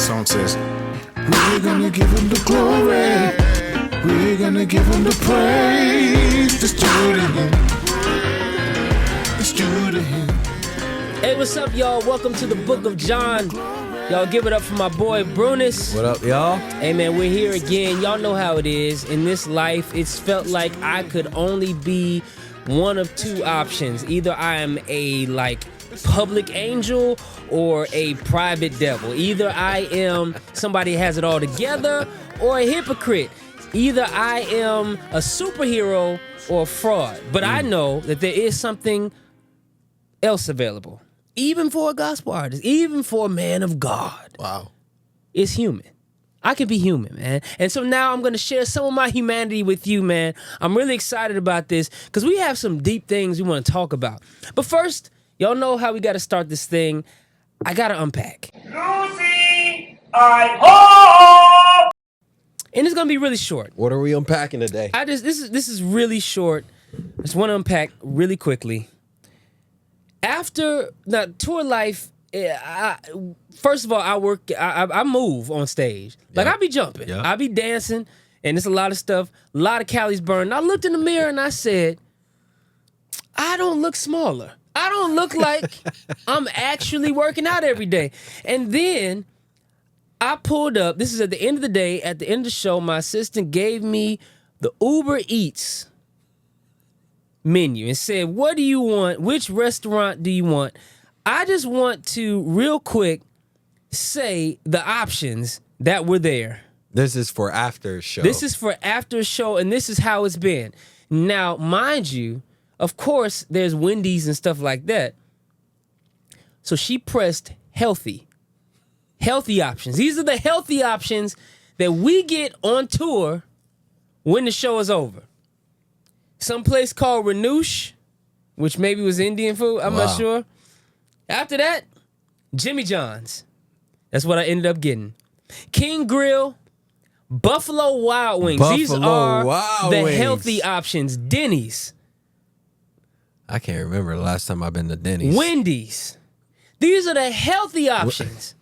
song says, we're gonna give him the glory. We're gonna give him the praise. Let's do it to him. Let's do it to him. Hey, what's up, y'all? Welcome to the Book of Jon. Y'all give it up for my boy, Brunis. What up, y'all? Hey, man, we're here again. Y'all know how it is. In this life, it's felt like I could only be one of two options. Either I am a, public angel or a private devil. Either I am somebody who has it all together or a hypocrite. Either I am a superhero or a fraud. But I know that there is something else available. Even for a gospel artist, even for a man of God. Wow. It's human. I can be human, man. And so now I'm going to share some of my humanity with you, man. I'm really excited about this because we have some deep things we want to talk about. But first, y'all know how we got to start this thing. I got to unpack. Lucy, I hope! And it's going to be really short. What are we unpacking today? This is really short. I just want to unpack really quickly. After the tour life, first of all, I move on stage. Like, I be jumping. Yep. I be dancing, and it's a lot of stuff, a lot of calories burned. I looked in the mirror and I said, I don't look smaller. I don't look like I'm actually working out every day. And then I pulled up. This is at the end of the day. At the end of the show, my assistant gave me the Uber Eats menu and said, what do you want? Which restaurant do you want? I just want to real quick say the options that were there. This is for after show. This is for after show, and this is how it's been. Now, mind you, of course, there's Wendy's and stuff like that. So she pressed healthy. Healthy options. These are the healthy options that we get on tour when the show is over. Some place called Renouche, which maybe was Indian food. I'm not sure. After that, Jimmy John's. That's what I ended up getting. King Grill, Buffalo Wild Wings. These are the healthy options. Denny's. I can't remember the last time I've been to Denny's. Wendy's. These are the healthy options.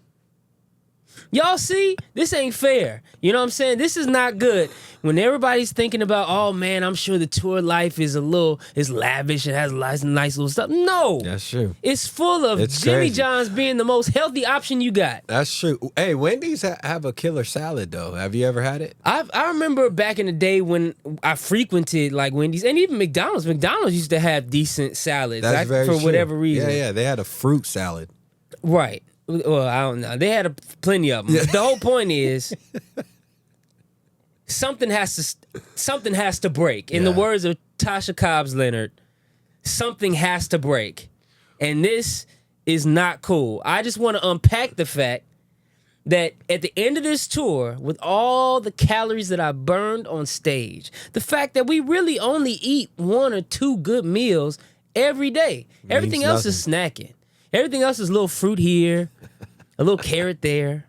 Y'all see, this ain't fair. You know what I'm saying? This is not good. When everybody's thinking about, oh man, I'm sure the tour life is lavish, it has nice little stuff. No. That's true. It's full of Jimmy John's being the most healthy option you got. That's true. Hey, Wendy's have a killer salad though. Have you ever had it? I remember back in the day when I frequented like Wendy's and even McDonald's. McDonald's used to have decent salads. That's very for true. whatever reason. Yeah, they had a fruit salad. Right. Well, I don't know. They had plenty of them. Yeah. The whole point is something has to break. In the words of Tasha Cobbs Leonard, something has to break. And this is not cool. I just want to unpack the fact that at the end of this tour, with all the calories that I burned on stage, the fact that we really only eat one or two good meals every day. Everything else is snacking. Everything else is a little fruit here, a little carrot there.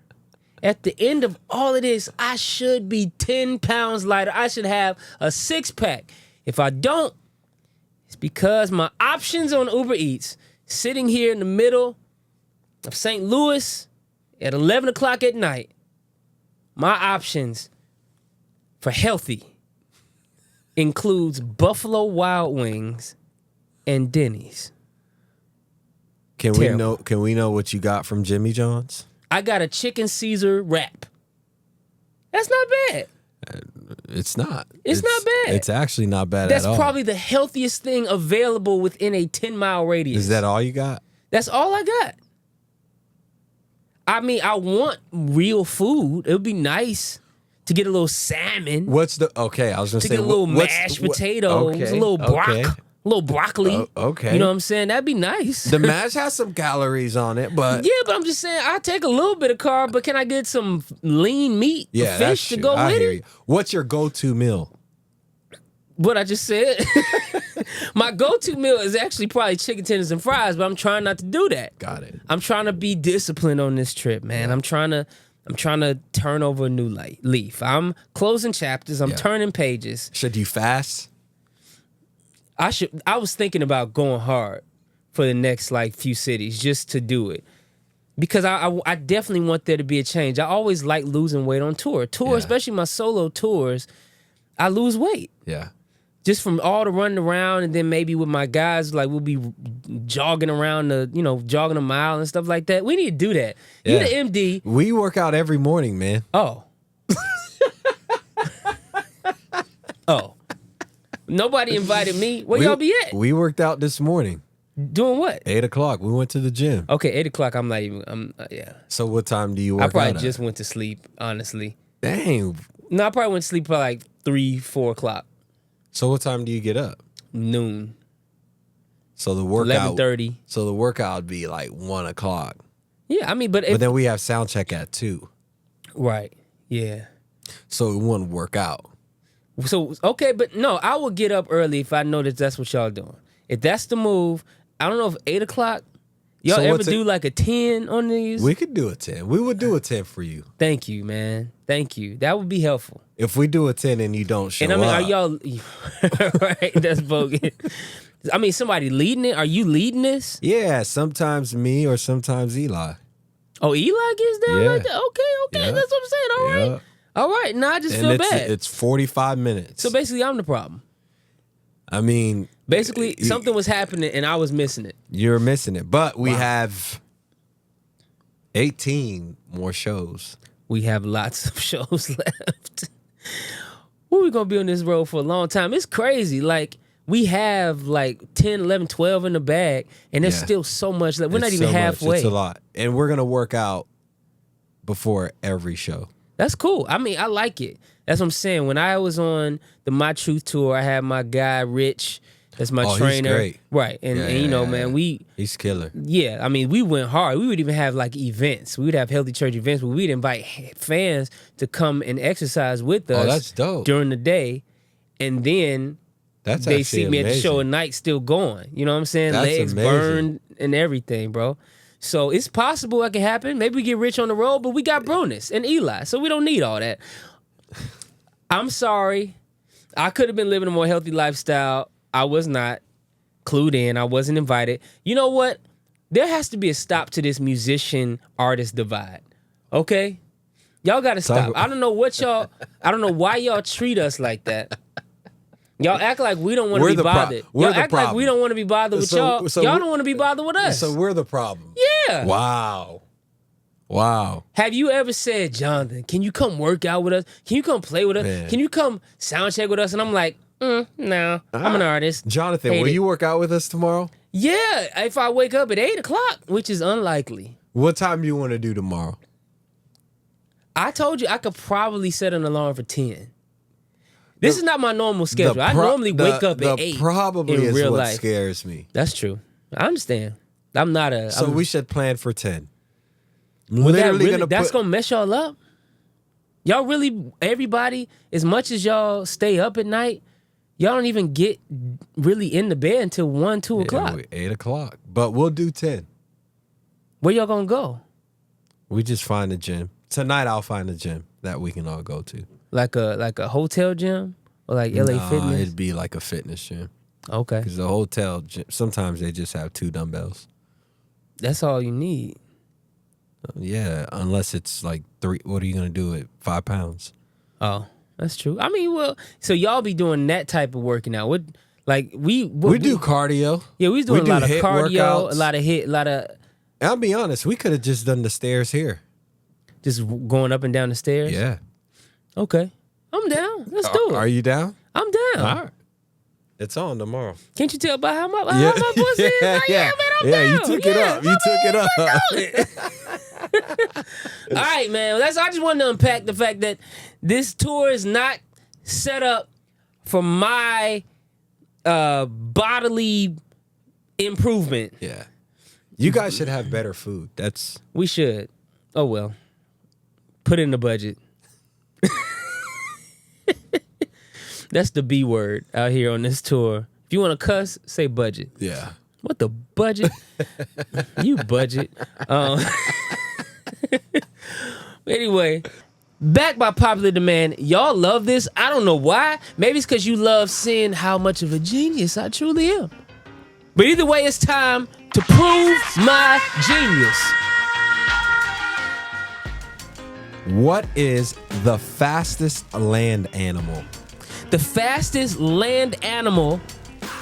At the end of all of this, I should be 10 pounds lighter. I should have a six-pack. If I don't, it's because my options on Uber Eats, sitting here in the middle of St. Louis at 11 o'clock at night, my options for healthy includes Buffalo Wild Wings and Denny's. Can we know what you got from Jimmy John's? I got a chicken Caesar wrap. That's not bad. It's not. It's not bad. It's actually not bad That's at all. probably the healthiest thing available within a 10-mile radius. Is that all you got? That's all I got. I mean, I want real food. It would be nice to get a little salmon. I was gonna say, get a little mashed potatoes, a little broccoli. Okay. You know what I'm saying? That'd be nice. The mash has some calories on it, but yeah, but I'm just saying I take a little bit of carb, but can I get some lean meat, fish to go with it? What's your go-to meal? What I just said. My go-to meal is actually probably chicken tenders and fries, but I'm trying not to do that. Got it. I'm trying to be disciplined on this trip, man. I'm trying to turn over a new leaf. I'm closing chapters. I'm turning pages. Should you fast? I was thinking about going hard for the next few cities just to do it. Because I definitely want there to be a change. I always like losing weight on tour. Yeah. Especially my solo tours, I lose weight. Yeah. Just from all the running around, and then maybe with my guys, like we'll be jogging around jogging a mile and stuff like that. We need to do that. You Yeah. the MD. We work out every morning, man. Oh. Oh. Nobody invited me. Where y'all be at? We worked out this morning. Doing what? 8 o'clock. We went to the gym. Okay, 8 o'clock. I'm not even. Yeah. So what time do you work I out probably at? just went to sleep. Honestly. Dang. No, I probably went to sleep by like 3, 4 o'clock. So what time do you get up? Noon. So the workout. 11:30. So the workout would be like 1 o'clock. Yeah, I mean, but But then we have sound check at 2. right. Yeah. So it wouldn't work out. So okay, but no, I will get up early if I know that that's what y'all doing. If that's the move, I don't know if 8 o'clock. Y'all So ever what's it- do like a 10 on these? We could do a 10. We would do a 10 for you. Thank you, man. Thank you. That would be helpful. If we do a 10 and you don't show And I mean, up. are y'all right? That's bogus. I mean, somebody leading it. Are you leading this? Yeah, sometimes me or sometimes Eli. Oh, Eli gets down Yeah. like that. Okay, Yeah. that's what I'm saying. All right, Yeah. all right. Now I just And feel it's, bad. it's 45 minutes. So basically, I'm the problem. I mean, Basically, something was happening and I was missing it. you're missing it. But we have 18 more shows. We have lots of shows left. We gonna be on this road for a long time. It's crazy. Like we have like 10, 11, 12 in the bag, and there's Yeah. still so much left. We're not It's even so much. halfway. It's a lot. And we're going to work out before every show. That's cool. I mean, I like it. That's what I'm saying. When I was on the My Truth tour, I had my guy Rich. That's my Oh, he's trainer. great. Right. And, Yeah, and you know, yeah, man, yeah. He's killer. I mean, we went hard. We would even have like events. We would have Healthy Church events where we'd invite fans to come and exercise with us. Oh, that's dope. During the day. And then That's they actually see me at the show at amazing. night still going. You know what I'm saying? That's Legs amazing. burned and everything, bro. So it's possible that can happen. Maybe we get Rich on the road, but we got Brunis and Eli, so we don't need all that. I'm sorry. I could have been living a more healthy lifestyle. I was not clued in. I wasn't invited. You know what? There has to be a stop to this musician-artist divide. Okay? Y'all got to stop. I don't know why y'all treat us like that. Y'all act like we don't want to We're be the pro- bothered. we're Y'all the act like problem. we don't want to be bothered with y'all. So Y'all we- don't want to be bothered with us. So we're the problem. Yeah. Wow. Have you ever said, Jonathan, can you come work out with us? Can you come play with us? Man. Can you come sound check with us? And I'm like, no, I'm an artist. Jonathan, Hate will it. you work out with us tomorrow? Yeah, if I wake up at 8 o'clock, which is unlikely. What time do you want to do tomorrow? I told you I could probably set an alarm for 10. This is not my normal schedule. I normally wake up at 8 probably in is real what life. scares me. That's true. I understand. I'm not a... So I'm- we should plan for 10. Would that Literally really, gonna that's put, gonna mess y'all up? Y'all really, everybody, as much as y'all stay up at night, y'all don't even get really in the bed until 1, 2 o'clock. 8 o'clock. But we'll do 10. Where y'all gonna go? We just find a gym. Tonight I'll find a gym that we can all go to. Like a hotel gym? Or like LA Nah, Fitness? it'd be like a fitness gym. Okay. Because the hotel gym, sometimes they just have 2 dumbbells. That's all you need. Yeah, unless it's like 3. What are you going to do at 5 pounds? Oh, that's true. I mean, well, so y'all be doing that type of working out. What, like we do cardio. Yeah, we was doing we a lot do of hit cardio, workouts. a lot of I'll be honest, we could have just done the stairs here. just going up and down the stairs. Yeah. Okay. I'm down. Let's do it. Are you down? I'm down. All right. It's on tomorrow. Can't you tell by how my voice is? Like, yeah, man, I'm down. you took it up. You took it up. All right, man. I just wanted to unpack the fact that this tour is not set up for my bodily improvement. Yeah. You guys should have better food. That's We should. Oh, well. Put it in the budget. That's the B word out here on this tour. If you want to cuss, say budget. yeah. What the budget? You budget. Anyway, back by popular demand. Y'all love this. I don't know why. Maybe it's because you love seeing how much of a genius I truly am. But either way, it's time to prove my genius. What is the fastest land animal? The fastest land animal,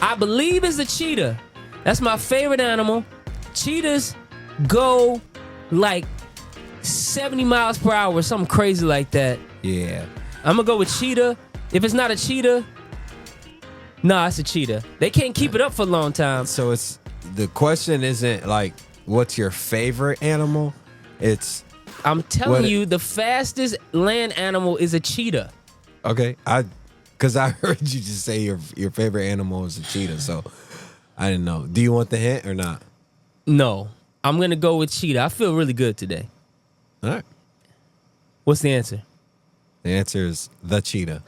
I believe, is the cheetah. That's my favorite animal. Cheetahs go like 70 miles per hour, something crazy like that. Yeah. I'm gonna go with cheetah. If it's not a cheetah, nah, it's a cheetah. They can't keep it up for a long time. So it's the question isn't like what's your favorite animal? It's I'm telling what- you, the fastest land animal is a cheetah. okay. Because I heard you just say your favorite animal is a cheetah, so I didn't know. Do you want the hint or not? No, I'm gonna go with cheetah. I feel really good today. All right. What's the answer? The answer is the cheetah.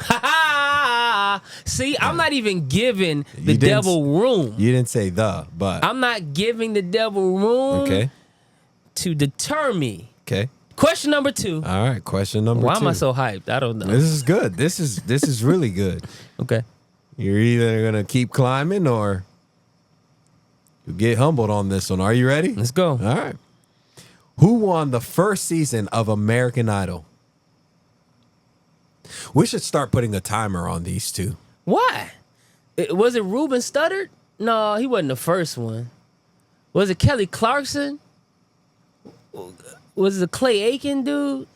See, I'm not even giving the You didn't devil room. You didn't say the, but I'm not giving the devil room okay. to deter me. Okay. Question number 2. All right. Question number Why 2. am I so hyped? I don't know. This is good. This is really good. Okay. You're either gonna keep climbing or you get humbled on this one. Are you ready? Let's go. All right. Who won the first season of American Idol? We should start putting a timer on these two. Why? Was it Ruben Studdard? No, he wasn't the first one. Was it Kelly Clarkson? Was it Clay Aiken dude?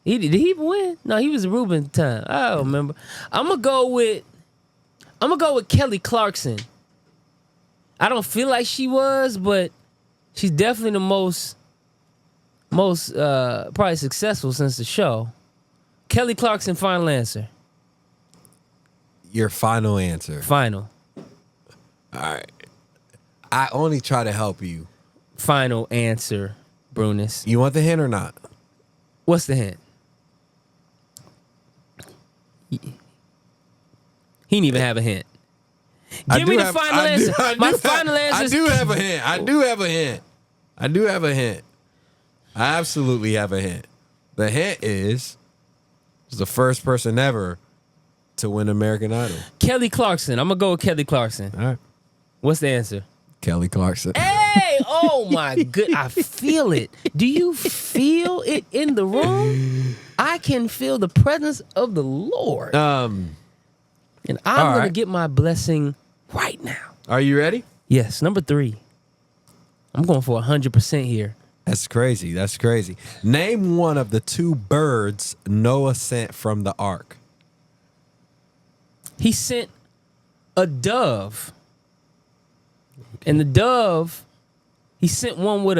Did he even win? No, he was Ruben time. I don't remember. I'm gonna go with Kelly Clarkson. I don't feel like she was, but she's definitely the most probably successful since the show. Kelly Clarkson, final answer. Your final answer. Final. All right. I only try to help you. Final answer, Brunis. You want the hint or not? What's the hint? He didn't even have a hint. Give me the final answer. My final answer is... I do have a hint. I do have a hint. I absolutely have a hint. The hint is the first person ever to win American Idol. Kelly Clarkson. I'm going to go with Kelly Clarkson. All right. What's the answer? Kelly Clarkson. Hey! Oh, my good. I feel it. Do you feel it in the room? I can feel the presence of the Lord. And I'm going to get my blessing right now. Are you ready? Yes, number 3. I'm going for 100% here. That's crazy. That's crazy. Name one of the 2 birds Noah sent from the ark. He sent a dove. And the dove, he sent one with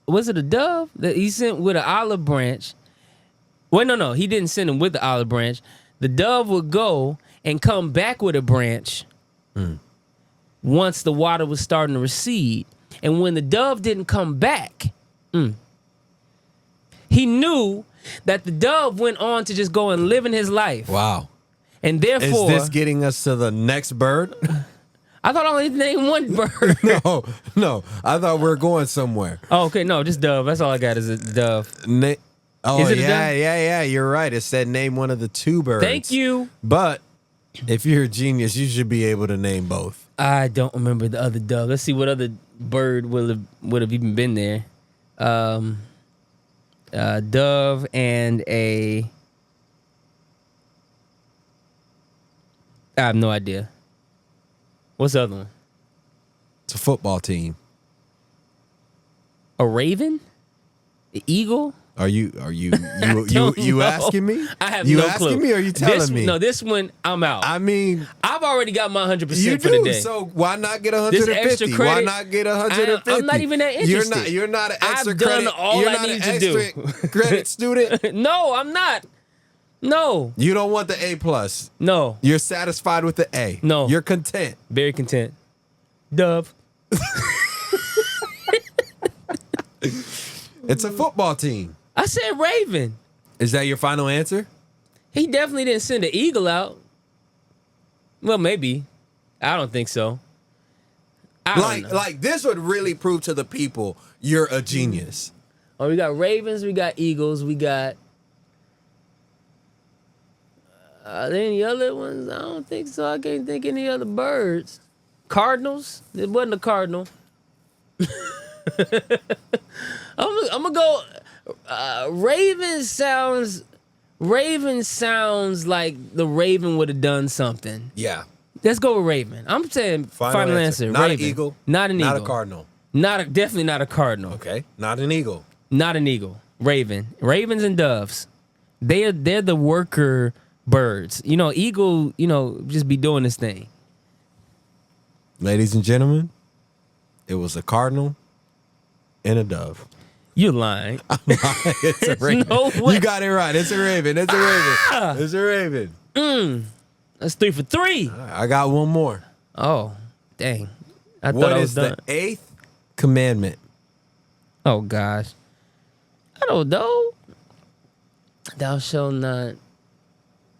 was it a dove? That he sent with an olive branch. Well, no, he didn't send him with the olive branch. The dove would go and come back with a branch once the water was starting to recede. And when the dove didn't come back, he knew that the dove went on to just go and live in his life. Wow. And therefore... Is this getting us to the next bird? I thought I only named one bird. No. I thought we were going somewhere. Oh, okay, no, just dove. That's all I got is a dove. Oh, Is it a yeah, dove? yeah. You're right. It said name one of the 2 birds. Thank you. But if you're a genius, you should be able to name both. I don't remember the other dove. Let's see what other bird would have even been there. Dove and a... I have no idea. What's the other one? It's a football team. A raven? An eagle? Are you don't know. asking me? I have you no asking clue. me or are you telling me? No, this one, I'm out. I mean, I've already got my 100% you for the do. day. So why not get This 150? extra credit, Why not get 150? I'm not even that interested. You're not an I've extra done credit. all you're I not need an to do. extra credit student. No, I'm not. No. You don't want the A plus. No. You're satisfied with the A. No. You're content. Very content. Dove. It's a football team. I said raven. Is that your final answer? He definitely didn't send an eagle out. Well, maybe. I don't think so. I don't know. Like this would really prove to the people you're a genius. Oh, we got ravens, we got eagles, we got... Are there any other ones? I don't think so. I can't think any other birds. Cardinals? It wasn't a cardinal. I'm gonna go... Raven sounds like the Raven would have done something. Yeah. Let's go with Raven. I'm saying final answer. Not Raven. an eagle. Not an eagle. Not a cardinal. Definitely not a cardinal. Okay. Not an eagle. Not an eagle. Raven. Ravens and doves. They're the worker birds. Eagle, just be doing this thing. Ladies and gentlemen, it was a cardinal and a dove. You're lying. It's a raven. No way. You got it right. It's a raven. It's a raven. It's a raven. That's 3 for 3. I got one more. Oh, dang. I thought What I was is done. the 8th commandment? Oh, gosh. I don't know. Thou shalt not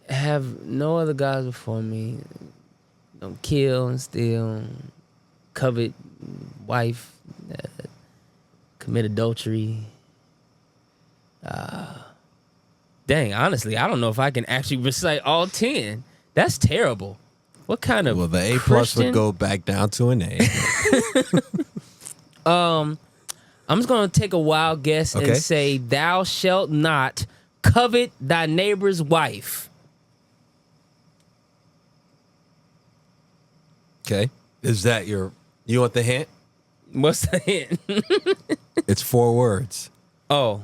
have no other gods before me. Don't kill and steal, covet wife, commit adultery. Dang, honestly, I don't know if I can actually recite all 10. That's terrible. What kind of Well, the A plus Christian? would go back down to an A. I'm just gonna take a wild guess Okay. and say, "Thou shalt not covet thy neighbor's wife." Okay. Is that you want the hint? What's the hint? It's 4 words. Oh,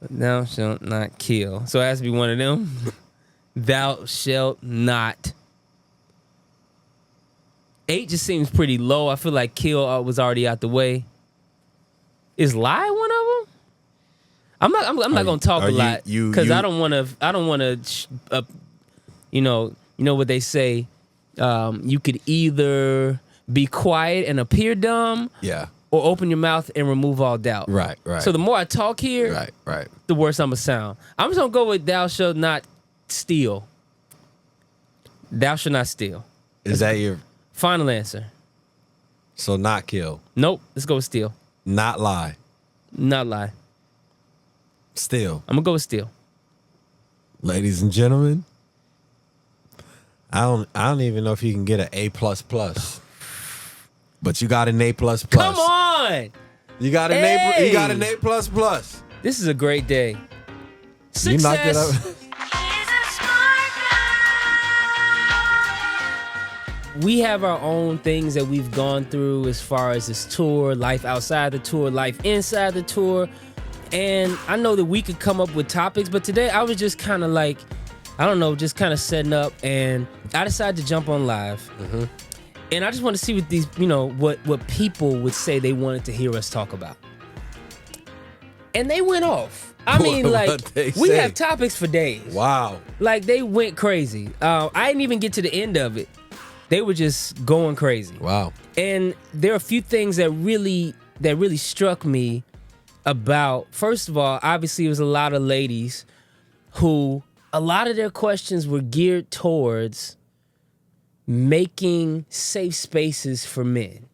thou shalt not kill. So it has to be one of them. Thou shalt not. 8 just seems pretty low. I feel like kill was already out the way. Is lie one of them? I'm not gonna talk a lot because I don't want to. You know what they say. You could either be quiet and appear dumb, Yeah. or open your mouth and remove all doubt. Right, right. So the more I talk here, Right. the worse I'm gonna sound. I'm just gonna go with thou shalt not steal. Thou shalt not steal. Is that your Final answer. so not kill, Nope. Let's go with steal. not lie, Not lie. steal? I'm gonna go with steal. Ladies and gentlemen, I don't even know if you can get an A plus plus, but you got an A plus plus. Come on. You got an Hey! A. You got an A plus plus. This is a great day. Success. You knocked it up. We have our own things that we've gone through as far as this tour, life outside the tour, life inside the tour. And I know that we could come up with topics, but today I was just kind of like, I don't know, just kind of setting up, and I decided to jump on live. And I just want to see what these, what people would say they wanted to hear us talk about. And they went off. I mean, What'd they we say? have topics for days. Wow. Like, they went crazy. I didn't even get to the end of it. They were just going crazy. Wow. And there are a few things that really struck me about, first of all, obviously it was a lot of ladies who, a lot of their questions were geared towards making safe spaces for men.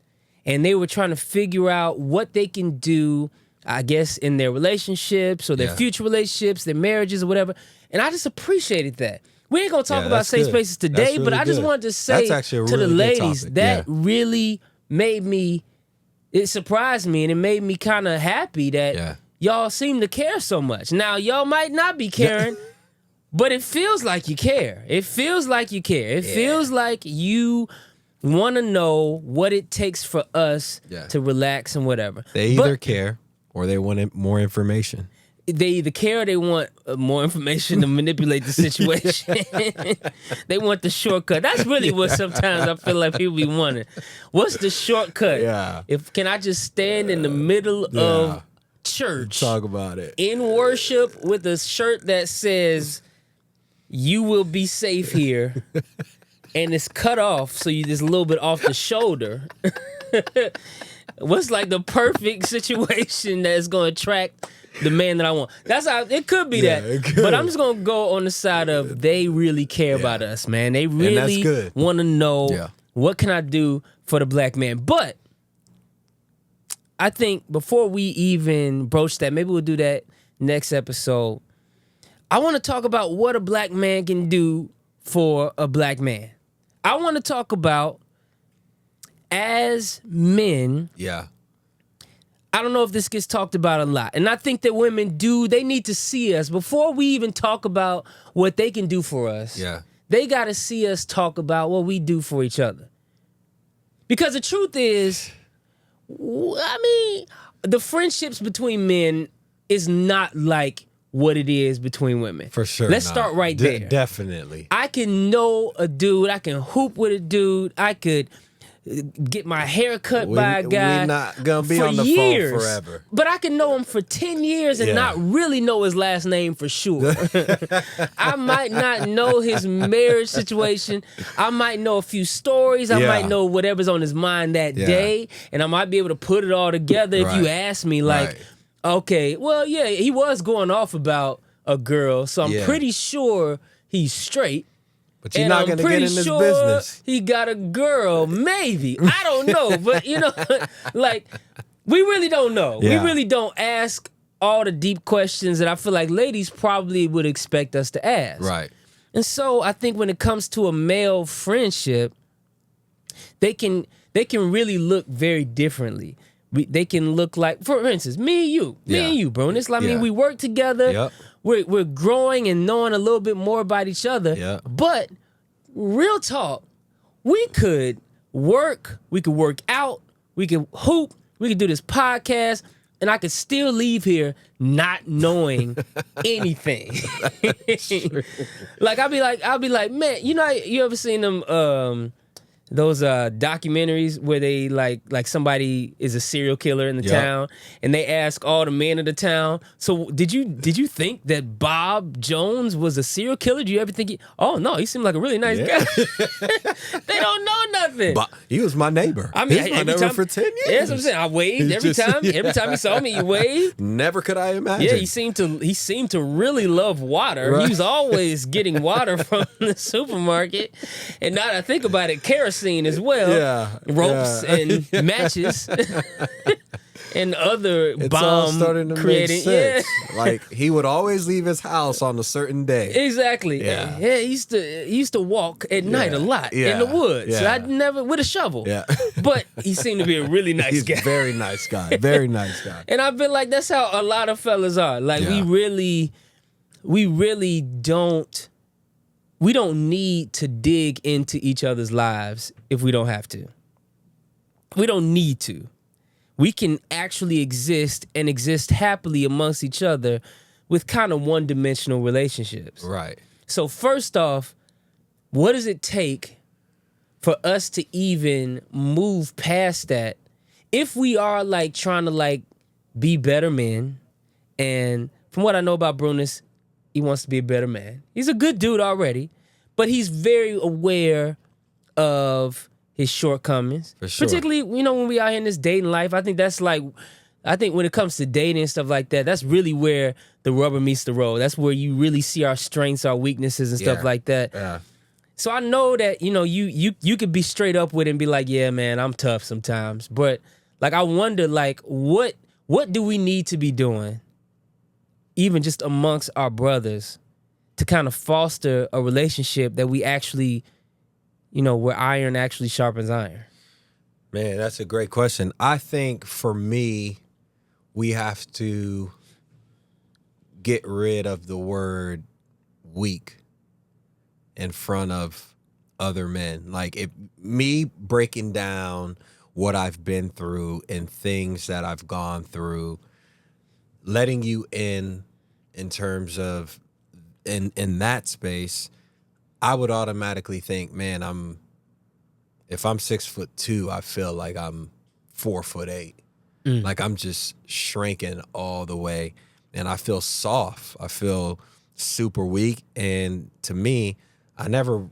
And they were trying to figure out what they can do, I guess, in their relationships or their Yeah. future relationships, their marriages or whatever. And I just appreciated that. We ain't gonna talk Yeah, about that's safe good. spaces today, That's really but I just good. wanted to That's say actually a to the really good ladies topic, that yeah. really made me, it surprised me and it made me kind of happy that Yeah. y'all seem to care so much. Now, y'all might not be caring, but it feels like you care. It feels like you care. It feels like you want to know what it takes for us Yeah. to relax and whatever. They either But care or they want more information. they either care or they want more information to manipulate the situation. They want the shortcut. That's really what sometimes I feel like people be wanting. What's the shortcut? Yeah. Can I just stand in the middle of church Talk about it. in worship with a shirt that says, "You will be safe here," and it's cut off so you just a little bit off the shoulder? What's like the perfect situation that's going to attract the man that I want? That's how it could be Yeah, that. it could. But I'm just going to go on the side of they really care about us, man. They that's really good. want to know Yeah. what can I do for the black man. But I think before we even broach that, maybe we'll do that next episode. I want to talk about what a black man can do for a black man. I want to talk about, as men, Yeah. I don't know if this gets talked about a lot. And I think that women they need to see us before we even talk about what they can do for us. Yeah. They got to see us talk about what we do for each other. Because the truth is, I mean, the friendships between men is not like what it is between women. For sure. Let's start right there. Definitely. I can know a dude. I can hoop with a dude. I could get my hair cut by a guy. We're not going to be for on the years, phone forever. But I can know him for 10 years and not really know his last name for sure. I might not know his marriage situation. I might know a few stories. I might know whatever's on his mind that day. And I might be able to put it all together if you ask me, like, okay, well, yeah, he was going off about a girl, so I'm pretty sure he's straight. But you're not going to get in this business. He got a girl, maybe. I don't know. But, like, we really don't know. Yeah. We really don't ask all the deep questions that I feel like ladies probably would expect us to ask. Right. And so I think when it comes to a male friendship, they can really look very differently. They can look like, for instance, me and you, bro. And it's like, I mean, we work together. Yep. We're growing and knowing a little bit more about each other. Yeah. But real talk, we could work out, we could hoop, we could do this podcast, and I could still leave here not knowing anything. Like I'll be like, man, you ever seen them those documentaries where they like somebody is a serial killer in the town and they ask all the men of the town, so did you think that Bob Jones was a serial killer? Do you ever think oh no, he seemed like a really nice guy. They don't know nothing. But he was my neighbor. I mean, he was my neighbor for 10 years. Yeah, that's what I'm saying. I waved every time he saw me, he waved. Never could I imagine. Yeah, he seemed to really love water. Right. He was always getting water from the supermarket. And now that I think about it, kerosene as well. Yeah. Ropes and matches. And other It's bomb all starting to creating. make sense. Like, he would always leave his house on a certain day. Exactly. Yeah. Yeah, he used to walk at night a lot in the woods. Yeah. So I'd never with a shovel. Yeah. But he seemed to be a really nice He's guy. a very nice guy. Very nice guy. And I've been like, that's how a lot of fellas are. Like we really don't need to dig into each other's lives if we don't have to. We don't need to. We can actually exist and exist happily amongst each other with kind of one-dimensional relationships. Right. So first off, what does it take for us to even move past that if we are like trying to like be better men? And from what I know about Brunis, he wants to be a better man. He's a good dude already, but he's very aware of his shortcomings. For sure. Particularly, when we out here in this dating life, I think when it comes to dating and stuff like that, that's really where the rubber meets the road. That's where you really see our strengths, our weaknesses, and stuff like that. Yeah. So I know that, you could be straight up with it and be like, yeah, man, I'm tough sometimes. But like, I wonder, like, what do we need to be doing, even just amongst our brothers, to kind of foster a relationship that we actually, where iron actually sharpens iron? Man, that's a great question. I think for me, we have to get rid of the word weak in front of other men. Like, if me breaking down what I've been through and things that I've gone through, letting you in terms of in that space, I would automatically think, man, if I'm 6'2", I feel like I'm 4'8". Like, I'm just shrinking all the way, and I feel soft. I feel super weak, and to me, I never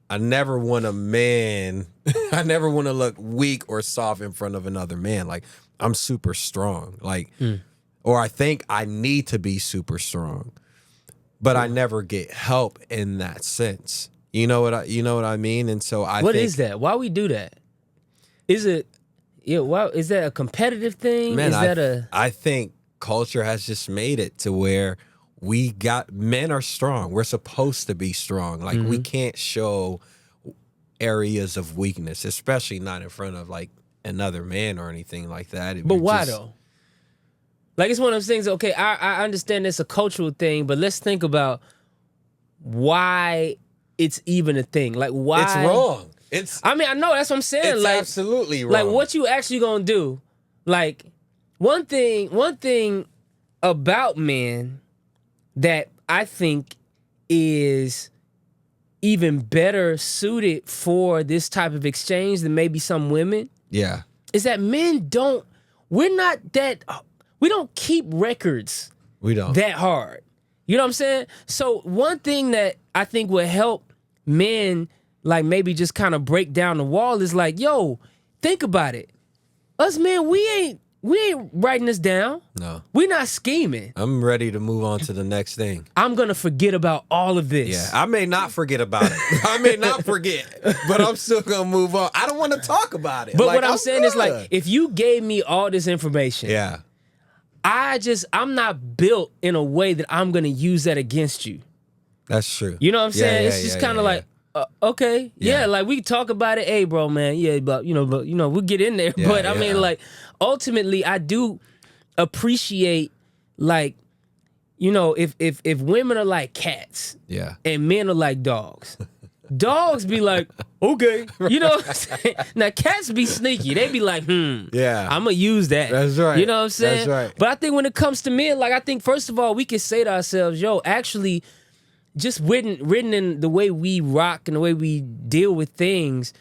want a man. I never want to look weak or soft in front of another man. Like, I'm super strong. Like, or I think I need to be super strong, but I never get help in that sense. You know what I mean? And so I think, What is that? Why we do that? Is it, is that a competitive thing? man, Is that I think culture has just made it to where men are strong. We're supposed to be strong. Like, we can't show areas of weakness, especially not in front of like another man or anything like that. But why though? Like, it's one of those things. Okay, I understand it's a cultural thing, but let's think about why it's even a thing. Like, why It's wrong. I mean, I know, that's what I'm saying. It's like, absolutely wrong. Like, what you actually gonna do? Like, one thing about men that I think is even better suited for this type of exchange than maybe some women. Yeah. Is that men we don't keep records. We don't. That hard. You know what I'm saying? So one thing that I think would help men like maybe just kind of break down the wall is like, yo, think about it. Us men, we ain't writing this down. No. We're not scheming. I'm ready to move on to the next thing. I'm going to forget about all of this. Yeah, I may not forget about it. I may not forget, but I'm still going to move on. I don't want to talk about it. But like, what I'm saying is, good. like, if you gave me all this information, yeah, I'm not built in a way that I'm going to use that against you. that's true. You know what I'm saying? Yeah, It's just kind of like, okay, yeah, like we talk about it. Hey, bro, man, yeah, but we'll get in there. Yeah, but I yeah. mean, like, ultimately, I do appreciate, like, if women are like cats, Yeah. and men are like dogs. Dogs be like, okay, you know what I'm saying? Now, cats be sneaky. They be like, Yeah. I'm gonna use that. That's right. You know what I'm saying? That's right. But I think when it comes to men, like, I think first of all, we can say to ourselves, yo, actually, just written in the way we rock and the way we deal with things,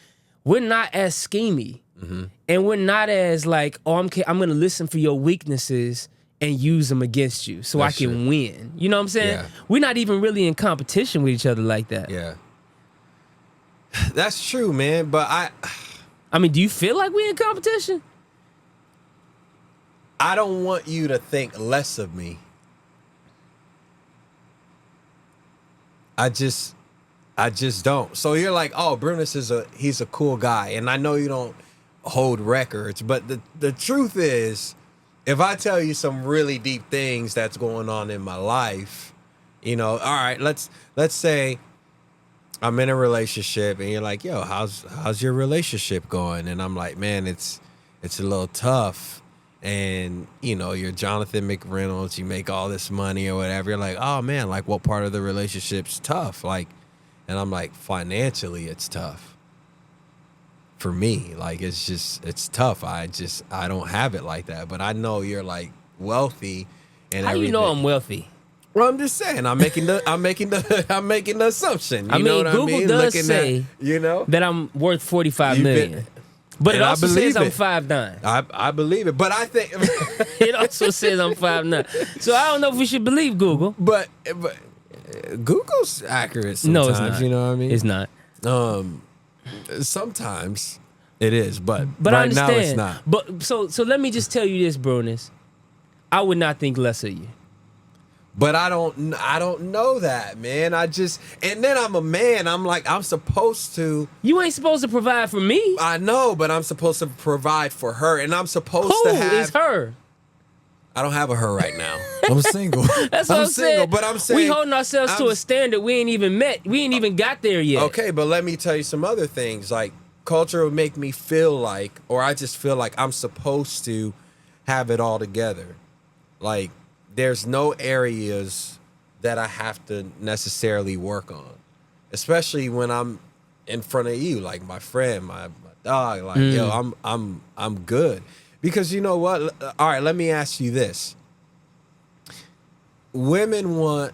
we're not as schemy. Mm-hmm. And we're not as like, I'm going to listen for your weaknesses and use them against you so That's I can true. win. You know what I'm saying? Yeah. We're not even really in competition with each other like that. Yeah. That's true, man. But I mean, do you feel like we're in competition? I don't want you to think less of me. I just don't. So you're like, oh, Brunis he's a cool guy. And I know you don't hold records, but the truth is, if I tell you some really deep things that's going on in my life, all right, let's say I'm in a relationship and you're like, yo, how's your relationship going? And I'm like, man, it's a little tough. And, you're Jonathan McReynolds, you make all this money or whatever. You're like, oh man, like what part of the relationship's tough? Like, and I'm like, financially, it's tough for me. Like, it's tough. I don't have it like that. But I know you're like wealthy and How everything. you know I'm wealthy? Well, I'm just saying, I'm making the assumption. You know what Google I mean? does Looking say at, that I'm worth 45 You've million. been- But it and I also believe says I'm it. 5'9". I believe it, but I think, It also says I'm 5'9". So I don't know if we should believe Google. but Google's accurate sometimes. No, it's not. You know what I mean? It's not. Sometimes it is, but But right I understand. now it's not. But so let me just tell you this, Brunis. I would not think less of you. But I don't know that, man. And then I'm a man. I'm like, I'm supposed to. You ain't supposed to provide for me. I know, but I'm supposed to provide for her, and I'm supposed Who to have. is her? I don't have a her right now. I'm single. That's what I'm single, saying. but I'm saying we holding ourselves to a standard we ain't even met. We ain't even got there yet. Okay, but let me tell you some other things. Like, culture will make me feel like, or I just feel like I'm supposed to have it all together. Like, there's no areas that I have to necessarily work on, especially when I'm in front of you, like my friend, my dog. Like, yo, I'm good, because you know what? All right, let me ask you this: women want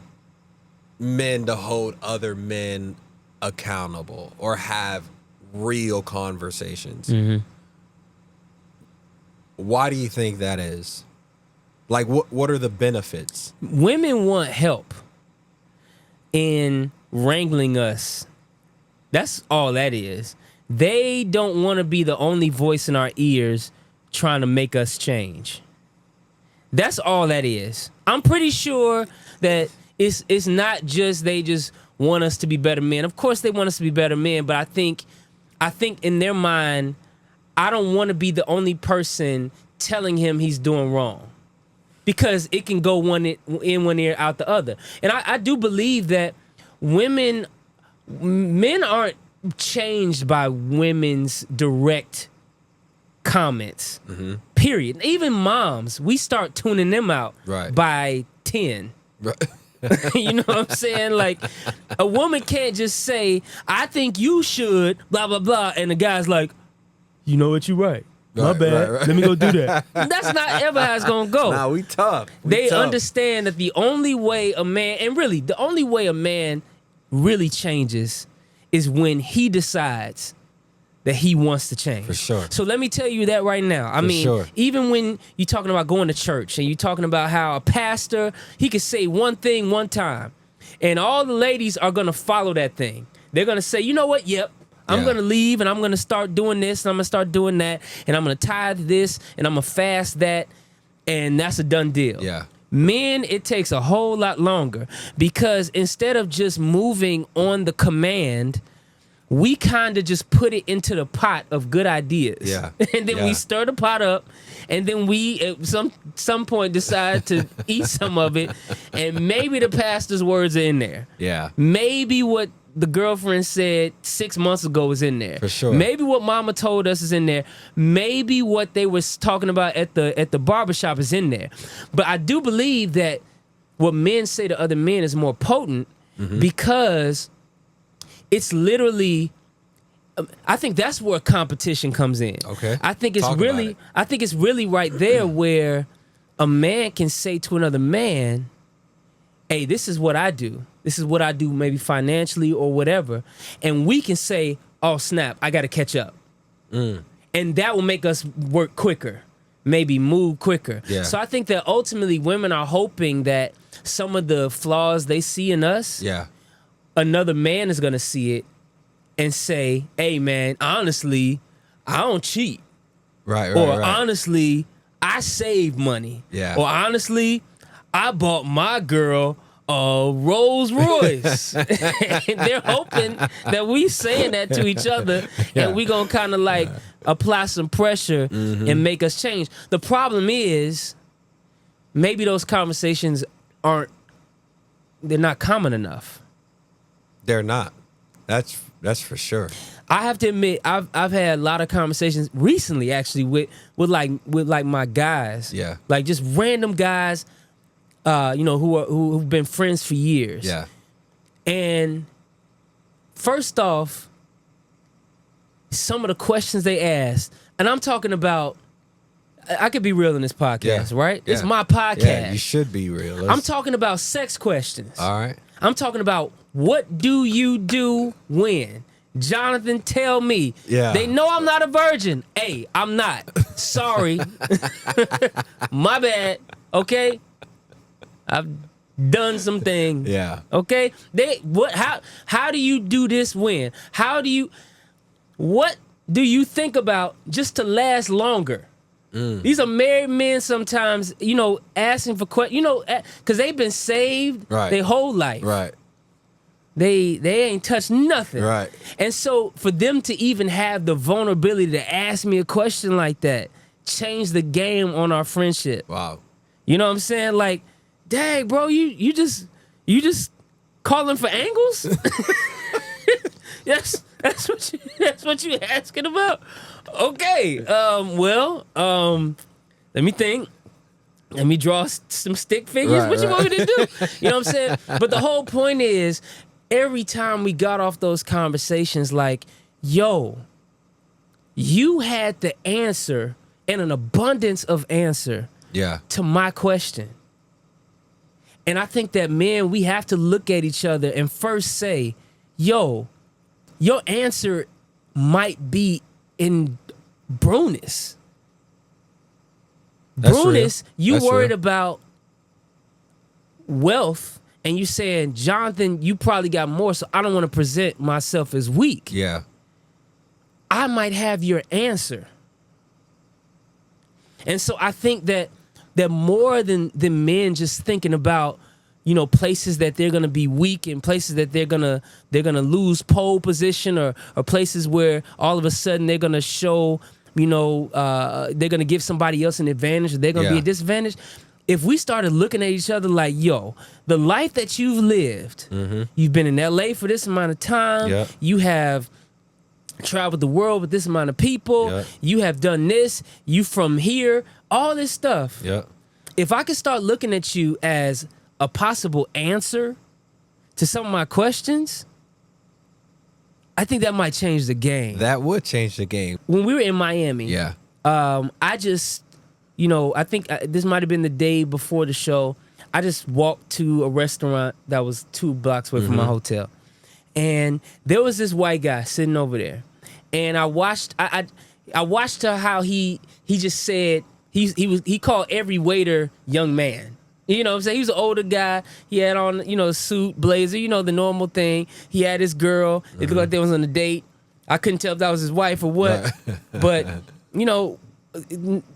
men to hold other men accountable or have real conversations. Mm-hmm. Why do you think that is? Like, what are the benefits? Women want help in wrangling us. That's all that is. They don't want to be the only voice in our ears trying to make us change. That's all that is. I'm pretty sure that it's not just they just want us to be better men. Of course they want us to be better men, but I think in their mind, I don't want to be the only person telling him he's doing wrong. Because it can go in one ear, out the other. And I do believe that men aren't changed by women's direct comments. Period. Even moms, we start tuning them out Right. by 10. Right. You know what I'm saying? Like, a woman can't just say, I think you should, blah, blah, blah. And the guy's like, you know what, you're right. My Right, bad. right. Let me go do that. That's not ever how it's going to go. Nah, we tough. They understand that the only way a man, and really, the only way a man really changes is when he decides that he wants to change. For sure. So let me tell you that right now. I mean, sure. even when you're talking about going to church and you're talking about how a pastor, he could say one thing one time, and all the ladies are going to follow that thing. They're going to say, you know what? Yep. I'm Yeah. going to leave and I'm going to start doing this and I'm going to start doing that and I'm going to tithe this and I'm going to fast that, and that's a done deal. Yeah. Men, it takes a whole lot longer because instead of just moving on the command, we kind of just put it into the pot of good ideas. Yeah. And then we Yeah. stir the pot up, and then we at some point decide to eat some of it, and maybe the pastor's words are in there. Yeah. Maybe what the girlfriend said 6 months ago is in there. For sure. Maybe what mama told us is in there. Maybe what they was talking about at the barbershop is in there. But I do believe that what men say to other men is more potent because it's literally, I think that's where competition comes in. Okay. I think it's Talk about really, it. I think it's really right there where a man can say to another man, hey, this is what I do. This is what I do maybe financially or whatever. And we can say, oh, snap, I got to catch up. And that will make us work quicker, maybe move quicker. Yeah. So I think that ultimately women are hoping that some of the flaws they see in us, Yeah. another man is going to see it and say, hey, man, honestly, I don't cheat. Right. Or Right. honestly, I save money. Yeah. Or honestly, I bought my girl a Rolls Royce. And they're hoping that we saying that to each other, Yeah. and we gonna kind of like apply some pressure and make us change. The problem is maybe those conversations they're not common enough. They're not. That's for sure. I have to admit, I've had a lot of conversations recently, actually, with my guys. Yeah. Like just random guys, who've been friends for years. Yeah. And first off, some of the questions they asked, and I'm talking about, I could be real in this podcast, Yeah. right? It's Yeah. my podcast. Yeah, you should be real. I'm talking about sex questions. All right. I'm talking about what do you do when? Jonathan, tell me. Yeah. They know I'm not a virgin. Hey, I'm not. Sorry. My bad. Okay? I've done some things. Yeah. Okay? How do you do this when? What do you think about just to last longer? These are married men sometimes, asking for questions, because they've been saved Right. their whole life. Right. They ain't touched nothing. Right. And so for them to even have the vulnerability to ask me a question like that changed the game on our friendship. Wow. You know what I'm saying? Like, dang, bro, you just calling for angles? That's what you asking about? Okay. Let me think. Let me draw some stick figures. Right, What you right. want me to do? You know what I'm saying? But the whole point is, every time we got off those conversations, like, yo, you had the answer and an abundance of answer Yeah. to my question. And I think that, men, we have to look at each other and first say, yo, your answer might be in Brunis. That's Brunis, real. you That's worried real. about wealth, and you saying, Jonathan, you probably got more, so I don't want to present myself as weak. Yeah. I might have your answer. And so I think that more than men just thinking about, places that they're gonna be weak and places that they're gonna lose pole position, or places where all of a sudden they're gonna show, they're gonna give somebody else an advantage, or they're gonna be Yeah. a disadvantage. If we started looking at each other like, yo, the life that you've lived, you've been in LA for this amount of time, Yep. you have traveled the world with this amount of people. Yeah. You have done this. You from here. All this stuff. Yep. If I could start looking at you as a possible answer to some of my questions, I think that might change the game. That would change the game. When we were in Miami, Yeah. I just, I think this might have been the day before the show. I just walked to a restaurant that was 2 blocks away from my hotel, and there was this white guy sitting over there, and I watched. I watched how he just said he called every waiter young man. You know what I'm saying? He was an older guy. He had on, a suit, blazer, the normal thing. He had his girl. It looked like they was on a date. I couldn't tell if that was his wife or what. But,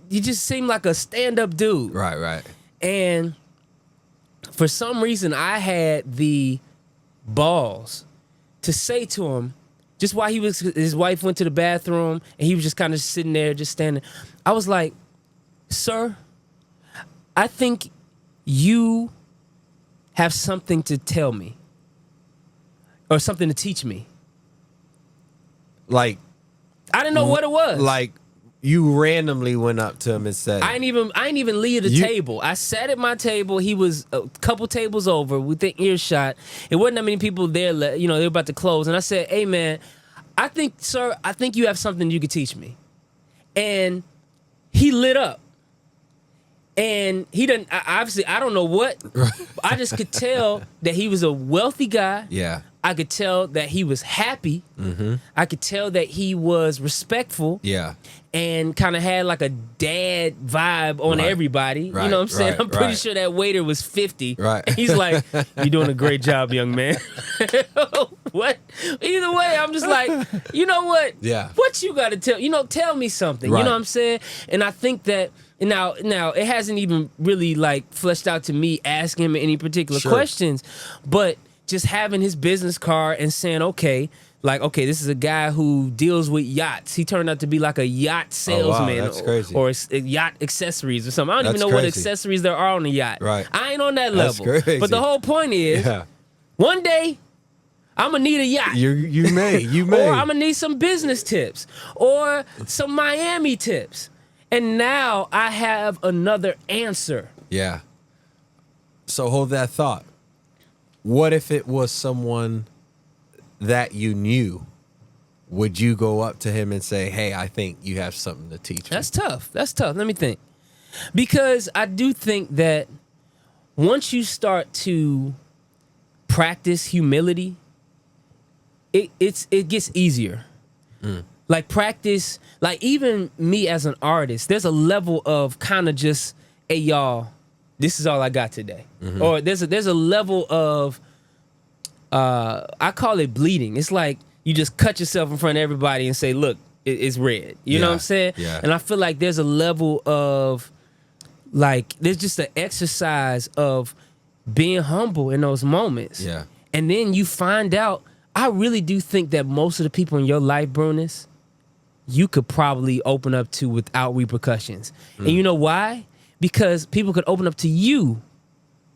he just seemed like a stand-up dude. Right. And for some reason, I had the balls to say to him, just while his wife went to the bathroom, and he was just kind of sitting there, just standing. I was like, sir, I think you have something to tell me or something to teach me. Like, I didn't know what it was. like you randomly went up to him and said, I ain't even leave the table. I sat at my table. He was a couple tables over within earshot. It wasn't that many people there. They were about to close. And I said, hey, man, I think you have something you could teach me. And he lit up. And he didn't, obviously, I don't know what. I just could tell that he was a wealthy guy. yeah. I could tell that he was happy. I could tell that he was respectful. Yeah. And kind of had like a dad vibe on everybody. Right, You know what I'm saying? right, I'm pretty right. sure that waiter was 50. Right. And he's like, you're doing a great job, young man. What? Either way, I'm just like, you know what? Yeah. What you got to tell? Tell me something. Right. You know what I'm saying? And I think that now it hasn't even really like fleshed out to me asking him any particular questions, but just having his business card and saying, okay, this is a guy who deals with yachts. He turned out to be like a yacht salesman. That's crazy. Or yacht accessories or something. I don't even That's know what crazy. accessories there are on a yacht. Right. I ain't on that That's level. crazy. But the whole point is, one day, I'm going to need a yacht. You may. Or I'm going to need some business tips. Or some Miami tips. And now I have another answer. Yeah. So hold that thought. What if it was someone that you knew? Would you go up to him and say, hey, I think you have something to teach me? That's tough. Let me think. Because I do think that once you start to practice humility, it gets easier. Like practice, like even me as an artist, there's a level of kind of just, hey y'all, this is all I got today. Or there's a level of I call it bleeding. It's like you just cut yourself in front of everybody and say, look, it's red. You know what I'm saying? Yeah. And I feel like there's a level of like there's just an exercise of being humble in those moments. Yeah. And then you find out, I really do think that most of the people in your life, Brunis, you could probably open up to without repercussions. And you know why? Because people could open up to you